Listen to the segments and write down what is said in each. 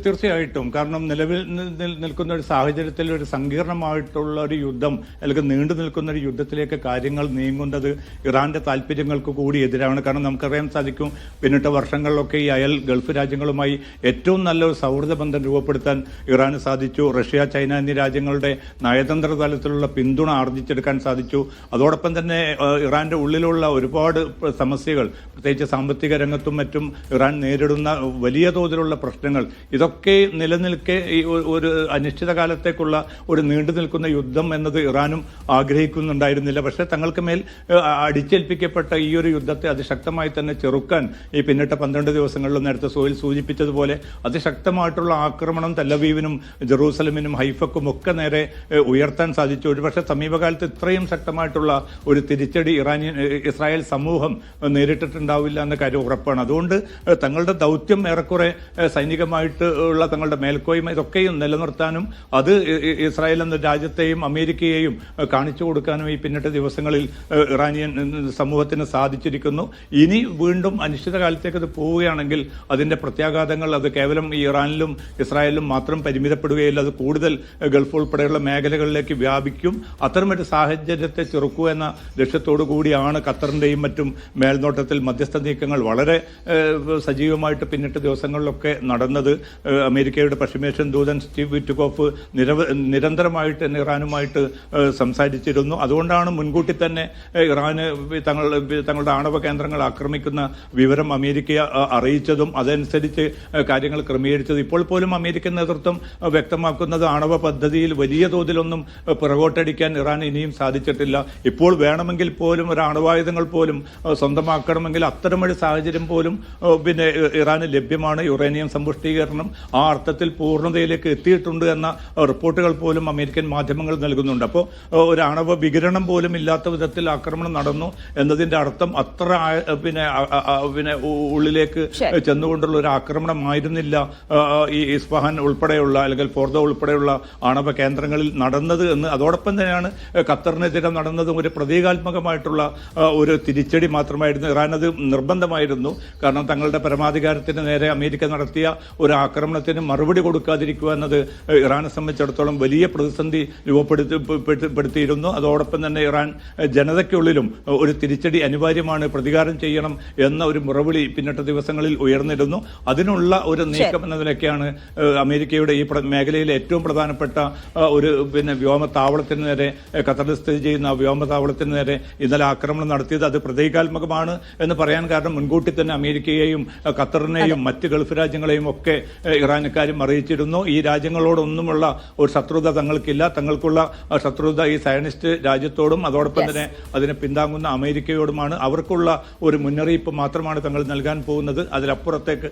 തീർച്ചയായിട്ടും. കാരണം നിലവിൽ നിൽക്കുന്ന ഒരു സാഹചര്യത്തിൽ ഒരു സങ്കീർണമായിട്ടുള്ള ഒരു യുദ്ധം അല്ലെങ്കിൽ നീണ്ടു നിൽക്കുന്ന ഒരു യുദ്ധത്തിലേക്ക് കാര്യങ്ങൾ നീങ്ങുന്നത് ഇറാന്റെ താല്പര്യങ്ങൾക്ക് കൂടി എതിരാണ്. കാരണം നമുക്കറിയാൻ സാധിക്കും, പിന്നിട്ട വർഷങ്ങളിലൊക്കെ ഈ ഗൾഫ് രാജ്യങ്ങളുമായി ഏറ്റവും നല്ലൊരു സൗഹൃദ ബന്ധം രൂപപ്പെടുത്താൻ ഇറാന് സാധിച്ചു. റഷ്യ, ചൈന എന്നീ രാജ്യങ്ങളുടെ നയതന്ത്ര തലത്തിലുള്ള പിന്തുണ ആർജിച്ചെടുക്കാൻ സാധിച്ചു. അതോടൊപ്പം തന്നെ ഇറാന്റെ ഉള്ളിലുള്ള ഒരുപാട് സമസ്യകൾ, പ്രത്യേകിച്ച് സാമ്പത്തിക രംഗത്തും മറ്റും ഇറാൻ നേരിടുന്ന വലിയ തോതിലുള്ള പ്രശ്നങ്ങൾ, ഇതൊക്കെ നിലനിൽക്കെ ഈ ഒരു അനിശ്ചിതകാലത്തേക്കുള്ള ഒരു നീണ്ടു നിൽക്കുന്ന യുദ്ധം എന്നത് ഇറാനും ആഗ്രഹിക്കുന്നുണ്ടായിരുന്നില്ല. പക്ഷേ തങ്ങൾക്ക് മേൽ അടിച്ചേൽപ്പിക്കപ്പെട്ട ഈ ഒരു യുദ്ധത്തെ അതിശക്തമായി തന്നെ ചെറുക്കാൻ ഈ പിന്നിട്ട 12 ദിവസങ്ങളിലും നേരത്തെ സോയിൽ സൂചിപ്പിച്ചതുപോലെ അതിശക്തമായിട്ടുള്ള ആക്രമണം തെല്ലവീവിനും ജെറൂസലമിനും ഹൈഫക്കും ഒക്കെ നേരെ ഉയർത്താൻ സാധിച്ചു. ഒരുപക്ഷെ സമീപകാലത്ത് ഇത്രയും ശക്തമായിട്ടുള്ള ഒരു തിരിച്ചടി ഇസ്രായേൽ സമൂഹം നേരിട്ടിട്ടുണ്ടാവില്ല എന്ന കാര്യം ഉറപ്പാണ്. അതുകൊണ്ട് തങ്ങളുടെ ദൗത്യം ഏറെക്കുറെ സൈനികമായിട്ട് ഉള്ള തങ്ങളുടെ മേൽക്കോയ്മ ഇതൊക്കെയും നിലനിർത്താനും അത് ഇസ്രായേൽ എന്ന രാജ്യത്തെയും അമേരിക്കയെയും കാണിച്ചു കൊടുക്കാനും ഈ പിന്നിട്ട ദിവസങ്ങളിൽ ഇറാനിയൻ സമൂഹത്തിന് സാധിച്ചിരിക്കുന്നു. ഇനി വീണ്ടും അനിശ്ചിതകാലത്തേക്ക് അത് പോവുകയാണെങ്കിൽ അതിന്റെ പ്രത്യാഘാതങ്ങൾ അത് കേവലം ഈ ഇറാനിലും ഇസ്രായേലിലും മാത്രം പരിമിതപ്പെടുകയില്ല, അത് കൂടുതൽ ഗൾഫ് ഉൾപ്പെടെയുള്ള മേഖലകളിലേക്ക് വ്യാപിക്കും. അത്തരമൊരു സാഹചര്യത്തെ ചെറുക്കുക എന്ന ലക്ഷ്യത്തോടു കൂടിയാണ് ഖത്തറിന്റെയും മറ്റും മേൽനോട്ടത്തിൽ മധ്യസ്ഥ നീക്കങ്ങൾ വളരെ സജീവമായിട്ട് പിന്നിട്ട ദിവസങ്ങളിലൊക്കെ നടന്നത്. അമേരിക്കയുടെ പശ്ചിമേഷ്യൻ ദൂതൻ സ്റ്റീവ് വിറ്റ്കോഫ് നിരന്തരമായിട്ട് ഇറാനുമായിട്ട് സംസാരിച്ചിരുന്നു. അതുകൊണ്ടാണ് മുൻകൂട്ടി തന്നെ ഇറാന് തങ്ങളുടെ ആണവ കേന്ദ്രങ്ങൾ ആക്രമിക്കുന്ന വിവരം അമേരിക്കയെ അറിയിച്ചതും അതനുസരിച്ച് കാര്യങ്ങൾ ക്രമീകരിച്ചത്. ഇപ്പോൾ പോലും അമേരിക്കൻ നേതൃത്വം വ്യക്തമാക്കുന്നത് ആണവ പദ്ധതിയിൽ വലിയ തോതിലൊന്നും പിറകോട്ടടിക്കാൻ ഇറാൻ ഇനിയും സാധിച്ചിട്ടില്ല. ഇപ്പോൾ വേണമെങ്കിൽ പോലും ഒരു ആണവായുധങ്ങൾ പോലും സ്വന്തമാക്കണമെങ്കിൽ അത്തരമൊരു സാഹചര്യം പോലും പിന്നെ ഇറാന് ലഭ്യമാണ്. യുറേനിയം സമ്പുഷ്ടീകരണം ആ അർത്ഥത്തിൽ പൂർണ്ണതയിലേക്ക് എത്തിയിട്ടുണ്ട് എന്ന റിപ്പോർട്ടുകൾ പോലും അമേരിക്കൻ മാധ്യമങ്ങൾ നൽകുന്നുണ്ട്. അപ്പോൾ ഒരു ആണവ വികിരണം പോലും ഇല്ലാത്ത വിധത്തിൽ ആക്രമണം നടന്നു എന്നതിന്റെ അർത്ഥം അത്ര പിന്നെ ഉള്ളിലേക്ക് ചെന്നുകൊണ്ടുള്ള ഒരു ആക്രമണമായിരുന്നില്ല ഈ ഇസ്ഫഹാൻ ഉൾപ്പെടെയുള്ള അല്ലെങ്കിൽ ഫോർദോ ഉൾപ്പെടെയുള്ള ആണവ കേന്ദ്രങ്ങളിൽ നടന്നത് എന്ന്. അതോടൊപ്പം തന്നെയാണ് ഖത്തറിനെതിരെ നടന്നതും ഒരു പ്രതീകാത്മകമായിട്ടുള്ള ഒരു തിരിച്ചടി മാത്രമായിരുന്നു. ഇറാൻ അത് നിർബന്ധമായിരുന്നു. കാരണം തങ്ങളുടെ പരമാധികാരത്തിന് നേരെ അമേരിക്ക നടത്തിയ ഒരു ആക്രമണത്തിന് മറുപടി കൊടുക്കാതിരിക്കുക എന്നത് ഇറാനെ സംബന്ധിച്ചിടത്തോളം വലിയ പ്രതിസന്ധി രൂപപ്പെടുത്തിയിരുന്നു. അതോടൊപ്പം തന്നെ ഇറാൻ ജനതയ്ക്കുള്ളിലും ഒരു തിരിച്ചടി അനിവാര്യമാണ്, പ്രതികാരം ചെയ്യണം എന്ന ഒരു മുറവിളി പിന്നിട്ട ദിവസങ്ങളിൽ ഉയർന്നിരുന്നു. അതിനുള്ള ഒരു നീക്കം എന്ന നിലയ്ക്കാണ് അമേരിക്കയുടെ ഈ മേഖലയിലെ ഏറ്റവും പ്രധാനപ്പെട്ട ഒരു വ്യോമത്താവളത്തിന് നേരെ, ഖത്തറിൽ സ്ഥിതി ചെയ്യുന്ന വ്യോമത്താവളത്തിന് നേരെ ഇന്നലെ ആക്രമണം നടത്തിയത്. അത് പ്രതീകാത്മകമാണ് എന്ന് പറയാൻ കാരണം മുൻകൂട്ടി തന്നെ അമേരിക്കയെയും ഖത്തറിനെയും മറ്റ് ഗൾഫ് രാജ്യങ്ങളെയും ഒക്കെ ഇറാനക്കാരും അറിയിച്ചിരുന്നു. ഈ രാജ്യങ്ങളോടൊന്നുമുള്ള ഒരു ശത്രുത തങ്ങൾക്കില്ല. തങ്ങൾക്കുള്ള ശത്രുത ഈ സയനിസ്റ്റ് രാജ്യത്തോടും അതോടൊപ്പം തന്നെ അതിനെ പിന്താങ്ങുന്ന അമേരിക്കയോടുമാണ്. അവർക്കുള്ള ഒരു മുന്നറിയിപ്പ് മാത്രമാണ് തങ്ങൾ നൽകാൻ പോകുന്നത്. അതിലപ്പുറത്തേക്ക്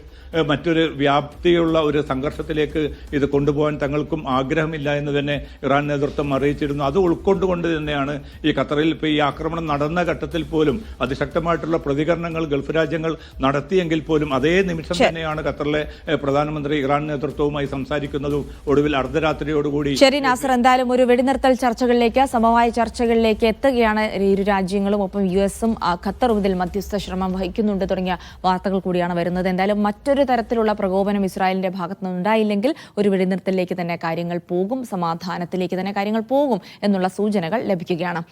മറ്റൊരു വ്യാപ്തിയുള്ള ഒരു സംഘർഷത്തിലേക്ക് ഇത് കൊണ്ടുപോകാൻ തങ്ങൾക്കും ആഗ്രഹമില്ല എന്ന് തന്നെ ഇറാൻ നേതൃത്വം അറിയിച്ചിരുന്നു. അത് ഉൾക്കൊണ്ടുകൊണ്ട് തന്നെയാണ് ഈ ഖത്തറിൽ ഇപ്പോൾ ഈ ആക്രമണം നടന്ന ഘട്ടത്തിൽ പോലും അതിശക്തമായിട്ടുള്ള പ്രതികരണങ്ങൾ ഗൾഫ് രാജ്യങ്ങൾ നടത്തിയെങ്കിൽ പോലും അതേ നിമിഷം തന്നെയാണ് ഖത്തറിലെ പ്രധാനമന്ത്രി ഇറാൻ നേതൃത്വവുമായി സംസാരിക്കുന്നതും ഒടുവിൽ അർദ്ധരാത്രിയോടുകൂടി. ശരി നാസർ, എന്തായാലും ഒരു വെടിനിർത്തൽ ചർച്ചകളിലേക്ക്, സമവായ ചർച്ചകളിലേക്ക് എത്തുകയാണ് ഇരു രാജ്യങ്ങളും. ഒപ്പം US-ഉം ഖത്തറും ഇതിൽ മധ്യസ്ഥ ശ്രമം വഹിക്കുന്നുണ്ട് തുടങ്ങിയ വാർത്തകൾ കൂടിയാണ് വരുന്നത്. എന്തായാലും മറ്റൊരു തരത്തിലുള്ള പ്രകോപനം ഇസ്രായേലിന്റെ ഭാഗത്തുനിന്ന് ഉണ്ടായില്ലെങ്കിൽ ഒരു വെടിനിർത്തലിലേക്ക് തന്നെ കാര്യങ്ങൾ പോകും, സമാധാനത്തിലേക്ക് തന്നെ കാര്യങ്ങൾ പോകും എന്നുള്ള സൂചനകൾ ലഭിക്കുകയാണ്.